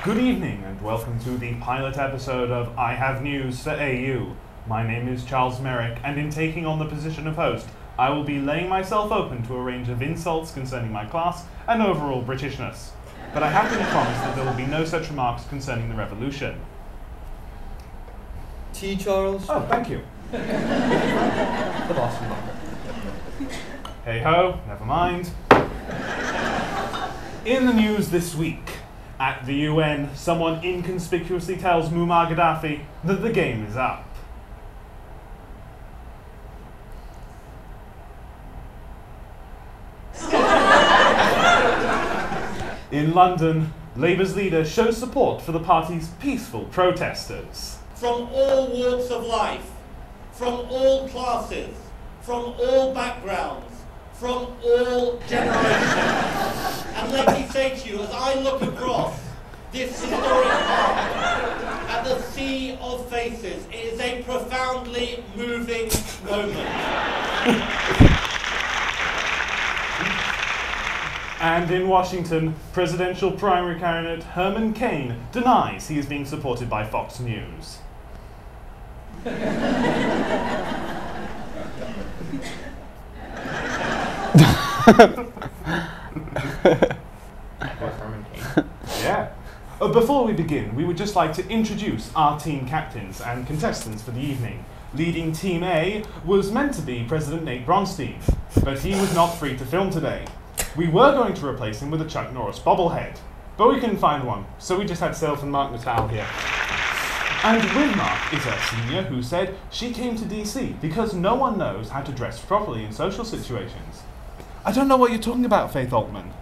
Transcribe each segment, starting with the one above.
Good evening and welcome to the pilot episode of I Have News for AU. My name is Charles Merrick, and in taking on the position of host, I will be laying myself open to a range of insults concerning my class and overall Britishness. But I have been promised that there will be no such remarks concerning the revolution. Tea, Charles? Oh, thank you. The Boston marker. Hey ho, never mind. In the news this week, at the UN, someone inconspicuously tells Muammar Gaddafi that the game is up. In London, Labour's leader shows support for the party's peaceful protesters. From all walks of life, from all classes, from all backgrounds, from all generations. And let me say to you, as I look across this historic park at the sea of faces, it is a profoundly moving moment. And in Washington, presidential primary candidate Herman Cain denies he is being supported by Fox News. Yeah. Before we begin, we would just like to introduce our team captains and contestants for the evening. Leading Team A was meant to be President Nate Bronstein, but he was not free to film today. We were going to replace him with a Chuck Norris bobblehead, but we couldn't find one, so we just had Self and Mark Natale here. And with Mark is our senior, who said she came to DC because no one knows how to dress properly in social situations. I don't know what you're talking about, Faith Altman.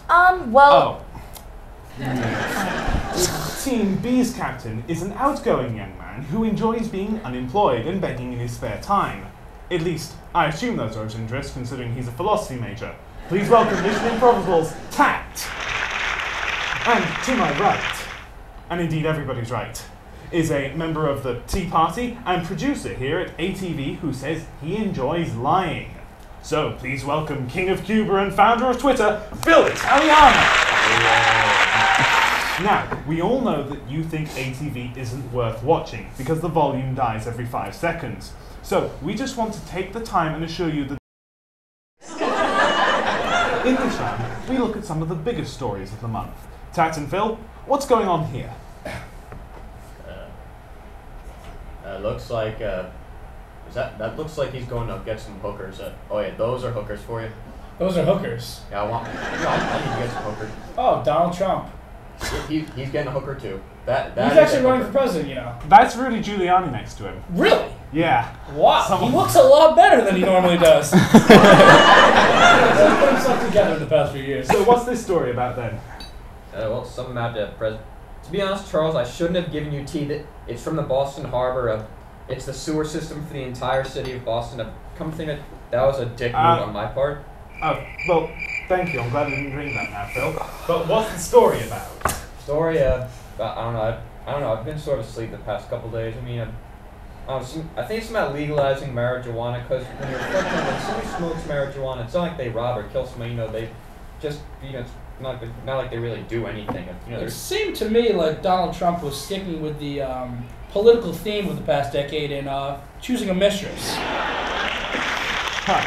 Well... Oh. Team B's captain is an outgoing young man who enjoys being unemployed and begging in his spare time. At least, I assume those are his interests, considering he's a philosophy major. Please welcome Mission Improbable's Tact. And to my right, and indeed everybody's right, is a member of the Tea Party and producer here at ATV who says he enjoys lying. So please welcome King of Cuba and founder of Twitter, Italiano. Now, we all know that you think ATV isn't worth watching because the volume dies every 5 seconds. So we just want to take the time and assure you that in this round, we look at some of the biggest stories of the month. Tat and Phil, what's going on here? Looks like, that looks like he's going to get some hookers. Oh yeah, those are hookers for you. Those are hookers. Yeah, I need to get some hookers. Oh, Donald Trump. He's getting a hooker too. That He's actually running for president, you know. That's Rudy Giuliani next to him. Really? Yeah. Wow, he looks a lot better than he normally does. He's put himself together in the past few years. So what's this story about then? Well, something about the president. To be honest, Charles, I shouldn't have given you tea. That it's from the Boston Harbor. It's the sewer system for the entire city of Boston. Come think of it, that was a dick move on my part. Oh, well, thank you. I'm glad I didn't drink that now, Phil. But what's the story about? Story, I don't know. I've been sort of asleep the past couple days. I mean, I think it's about legalizing marijuana because when somebody smokes marijuana, it's not like they rob or kill somebody. You know, they just it's not like they really do anything. You know, it seemed to me like Donald Trump was sticking with the political theme of the past decade in choosing a mistress. Huh.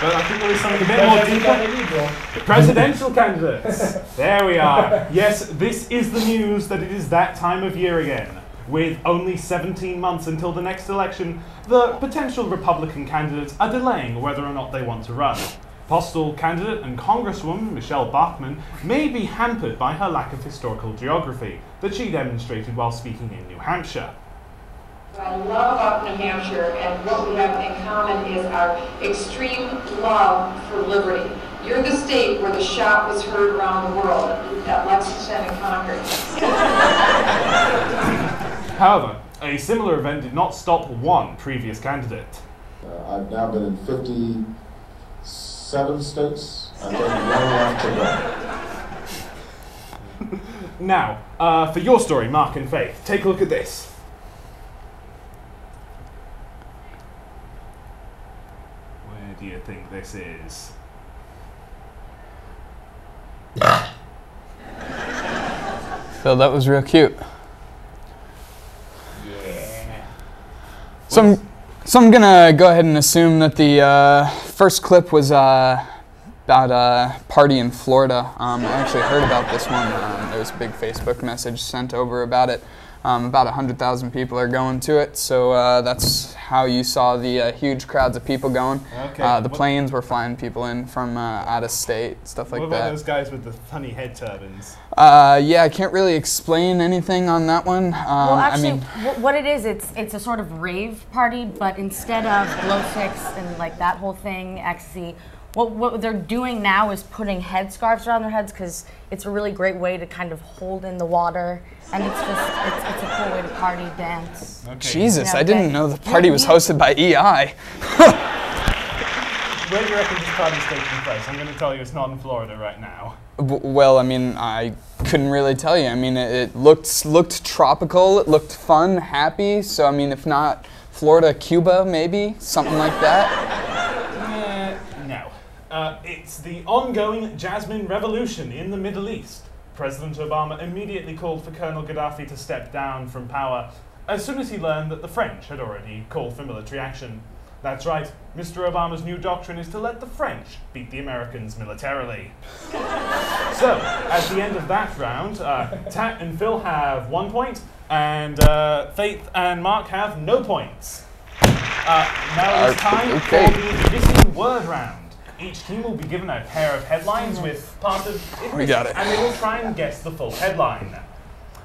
But I think there is something a bit more deeper. Presidential candidates. There we are. Yes, this is the news that it is that time of year again. With only 17 months until the next election, the potential Republican candidates are delaying whether or not they want to run. Postal candidate and Congresswoman Michelle Bachmann may be hampered by her lack of historical geography that she demonstrated while speaking in New Hampshire. What I love about New Hampshire and what we have in common is our extreme love for liberty. You're the state where the shout was heard around the world at Lexington and Concord. However, a similar event did not stop one previous candidate. I've now been in 57 states. I think one left to go. Now, for your story, Mark and Faith, take a look at this. Where do you think this is? Phil, that was real cute. Yeah. So I'm gonna go ahead and assume that the first clip was about a party in Florida. I actually heard about this one. There was a big Facebook message sent over about it. About 100,000 people are going to it, so that's how you saw the huge crowds of people going. Okay. The planes were flying people in from out of state, stuff like What about that. those guys with the funny head turbans? Yeah, I can't really explain anything on that one. Well, actually, I mean, what it is, it's a sort of rave party, but instead of glow sticks and like that whole thing, ecstasy, what they're doing now is putting headscarves around their heads because it's a really great way to kind of hold in the water, and it's a cool way to party, dance. Okay. Jesus, Yeah, I didn't okay. know the party was hosted by EI. Where do you reckon this party's taking place? I'm going to tell you it's not in Florida right now. Well, I mean, I couldn't really tell you. I mean, it looked tropical, it looked fun, happy. So, I mean, if not Florida, Cuba, maybe something like that. No. It's the ongoing Jasmine Revolution in the Middle East. President Obama immediately called for Colonel Gaddafi to step down from power as soon as he learned that the French had already called for military action. That's right, Mr. Obama's new doctrine is to let the French beat the Americans militarily. So, at the end of that round, Tat and Phil have 1 point, and Faith and Mark have no points. Now it's time for the missing word round. Each team will be given a pair of headlines with part of it We got it. and they will try and guess the full headline.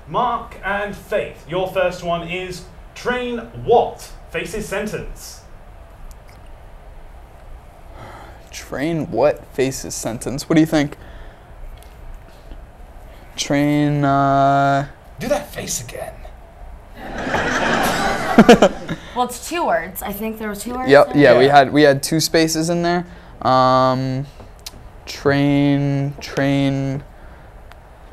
Mark and Faith, your first one is train what faces sentence? Train what faces sentence? What do you think? Train, Do that face again. Well, it's 2 words. I think there were 2 words. Yep, there? yeah, we had 2 spaces in there. Train,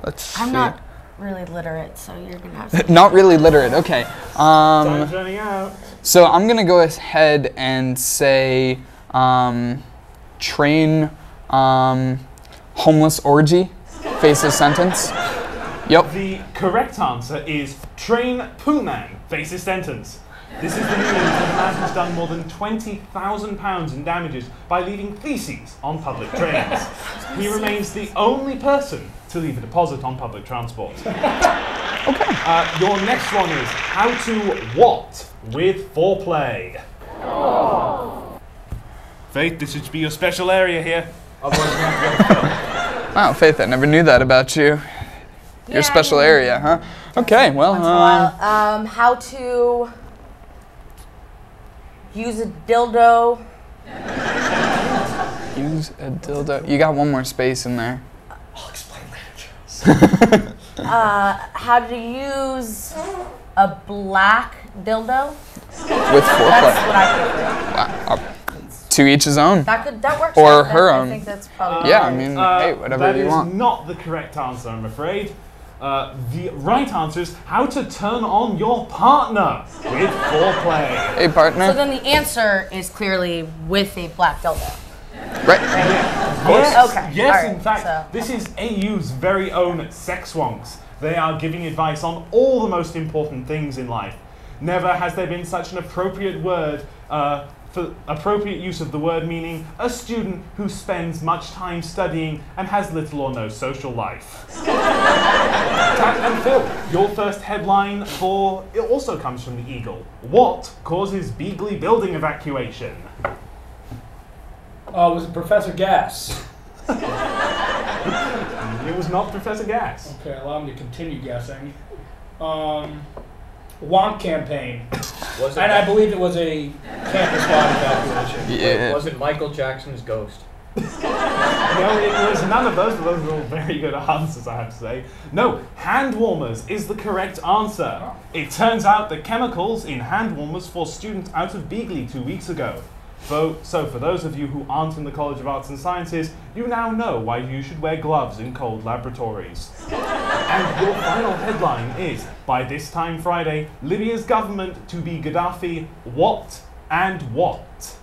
let's see. I'm not really literate, so you're gonna have to. Not really literate, okay. Time's running out. So I'm gonna go ahead and say, train, homeless orgy faces sentence. Yep. The correct answer is train poo man faces sentence. This is the news of a man who's done more than £20,000 in damages by leaving feces on public trains. He remains the only person to leave a deposit on public transport. Okay. Your next one is how to what with foreplay. Faith, this should be your special area here. Otherwise, we have to go to Phil. Wow, Faith, I never knew that about you. Your special area, huh? Okay, well, Once in a while. How to use a dildo. use a dildo. You got 1 more space in there. I'll explain later. How to use a black dildo. With foreplay. That's what I prefer. Wow. To each his own. That works. Or right? her I own. think that's probably. Yeah, I mean, hey, whatever you want. That is not the correct answer, I'm afraid. The right answer is how to turn on your partner with foreplay. Hey, partner. So then the answer is clearly with a black dildo. Right. Yes, Okay, yes, alright, in fact, so- this is AU's very own sex wonks. They are giving advice on all the most important things in life. Never has there been such an appropriate word for appropriate use of the word meaning a student who spends much time studying and has little or no social life. Tat and Phil, your first headline it also comes from the Eagle. What causes Beagley building evacuation? Was it Professor Gas? It was not Professor Gas. Okay, allow me to continue guessing. Wonk campaign. Was it, And I believe it was a campus-wide evacuation. Yeah. was it Michael Jackson's ghost? No, it was none of those, but those are all very good answers, I have to say. No, hand warmers is the correct answer. It turns out that chemicals in hand warmers forced students out of Beagley 2 weeks ago. So for those of you who aren't in the College of Arts and Sciences, you now know why you should wear gloves in cold laboratories. And your final headline is, by this time Friday, Libya's government to be Gaddafi, what and what?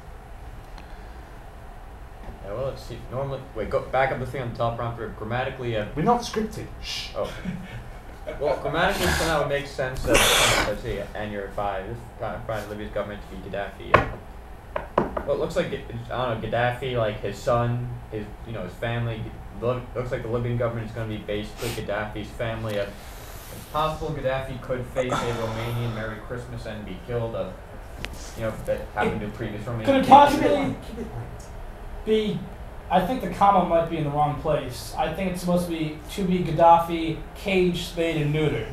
Yeah, well, let's see. Normally, wait, go back up the thing on the top round for grammatically. We're not scripted. Shh. Oh. Well, grammatically somehow it makes sense that, let's see, and you're find Libya's government to be Gaddafi. Well, it looks like, I don't know, Gaddafi, like his son, his family, looks like the Libyan government is going to be basically Gaddafi's family. It's possible Gaddafi could face a Romanian Merry Christmas and be killed, that happened to previous Romanian. Could it possibly be, I think the comma might be in the wrong place. I think it's supposed to be Gaddafi, caged, spayed, and neutered.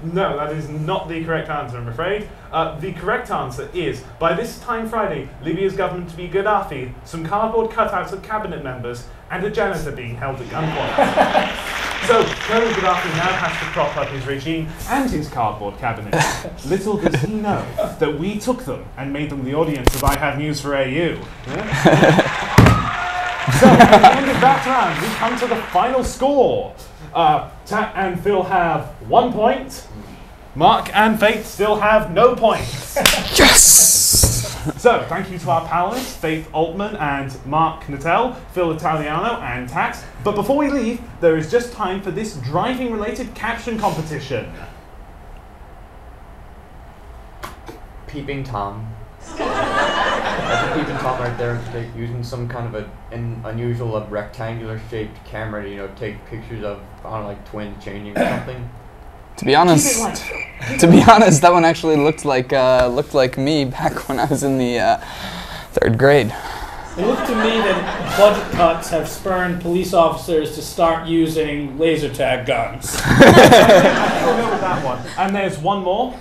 No, that is not the correct answer, I'm afraid. The correct answer is, by this time Friday, Libya's government to be Gaddafi, some cardboard cutouts of cabinet members, and a janitor being held at gunpoint. So, Colonel Gaddafi now has to prop up his regime and his cardboard cabinet. Little does he know that we took them and made them the audience of I Have News for AU. Yeah? So, at the end of that round, we come to the final score. Tat and Phil have 1 point. Mark and Faith still have no points. Yes! So, thank you to our panelists, Faith Altman and Mark Natale, Phil Italiano and Tat. But before we leave, there is just time for this driving-related caption competition. Peeping Tom. That's a Peeping Tom right there, using some kind of an unusual rectangular-shaped camera to, take pictures of, I don't know, like twins changing or something. To be honest, that one actually looked like me back when I was in the 3rd grade. It looked to me that budget cuts have spurred police officers to start using laser tag guns. We'll go with that one. And there's one more.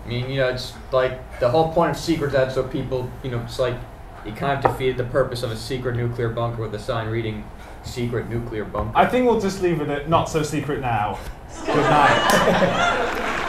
I mean, it's like the whole point of secret ads, so people, it's like you kind of defeated the purpose of a secret nuclear bunker with a sign reading "Secret Nuclear Bunker." I think we'll just leave it at not so secret now. Good night.